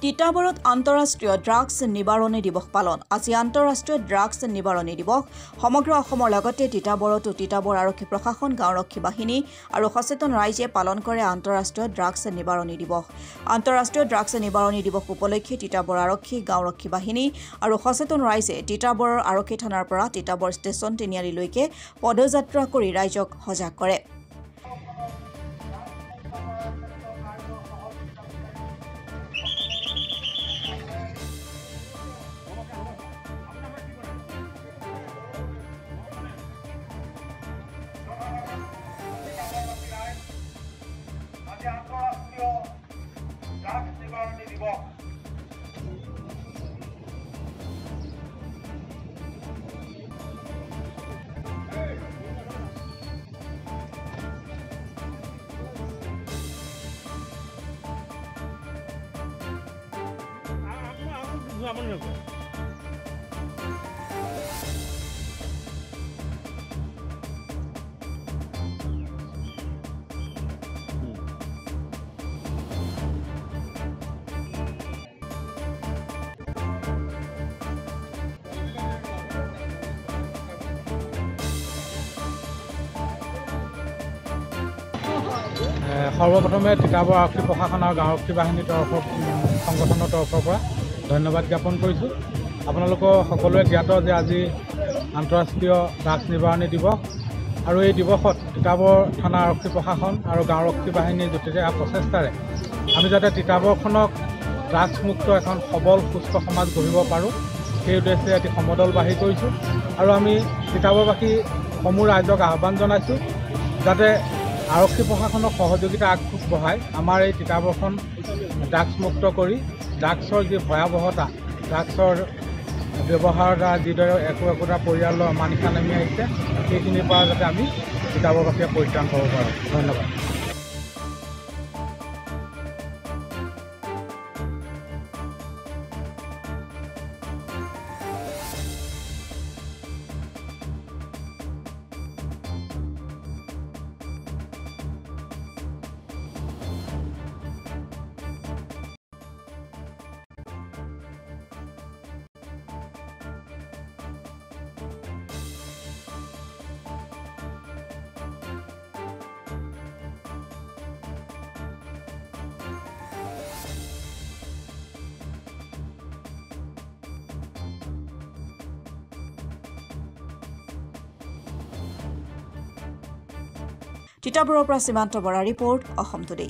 তিতাবৰত আন্তঃৰাষ্ট্ৰীয় ড্ৰাগছ নিবাৰণী দিৱস পালন আজি আন্তঃৰাষ্ট্ৰীয় ড্ৰাগছ নিবাৰণী দিৱস সমগ্ৰ অসমৰ লগতে তিতাবৰতো তিতাবৰ আৰক্ষী প্ৰশাসন গাঁওৰক্ষী বাহিনী আৰু সচেতন ৰাইজে পালন কৰে আন্তঃৰাষ্ট্ৰীয় ড্ৰাগছ নিবাৰণী দিৱস আন্তঃৰাষ্ট্ৰীয় ড্ৰাগছ নিবাৰণী দিৱস উপলক্ষে তিতাবৰ আৰক্ষী গাঁওৰক্ষী বাহিনী আৰু সচেতন ৰাইজে তিতাবৰৰ আৰক্ষী থানাৰ পৰা তিতাবৰ ষ্টেচন তিনিআলিলৈকে পদযাত্ৰা কৰি ৰাইজক সজাগ কৰে সৰ্বপ্ৰথমে তিতাবৰ আৰক্ষী প্ৰশাসন আৰু গাঁওৰক্ষী বাহিনীৰ সংগঠনৰ তৰফৰ পৰা ধন্যবাদ জ্ঞাপন কৰিছোঁ। আপোনালোকৰ সকলোৱে জ্ঞাত যে আজি আন্তঃৰাষ্ট্ৰীয় ড্ৰাগছ নিবাৰণী দিৱস আৰু এই দিৱসত তিতাবৰ থানা আৰক্ষী প্ৰশাসন আৰু গাঁওৰক্ষী বাহিনীৰ যুটীয়া প্ৰচেষ্টাৰে আমি যাতে তিতাবৰখনক ড্ৰাগছমুক্ত এখন সবল সুস্থ সমাজ গঢ়িব পাৰোঁ সেই উদ্দেশ্যে এটি সমদল বাঢ়ি কৰিছোঁ আৰু আমি তিতাবৰবাসী সমূহ ৰাইজক আহ্বান জনাইছোঁ যাতে আৰক্ষী প্ৰশাসনক সহযোগিতা আগবঢ়াই আমাৰ এই তিতাবৰখন ড্ৰাগছমুক্ত কৰি ড্ৰাগছৰ যি ভয়াৱহতা ড্ৰাগছৰ ব্যৱহাৰৰ দ্বাৰা যিদৰে একোটা পৰিয়ালৰ মানিকা নামি আহিছে সেইখিনিৰ পৰা যাতে আমি তিতাবৰবাসীয়ে পৰিত্ৰাণ পাব পাৰোঁ। ধন্যবাদ। তিতাবৰৰ পৰা সীমান্ত বৰা ৰিপৰ্ট অসম টুডে।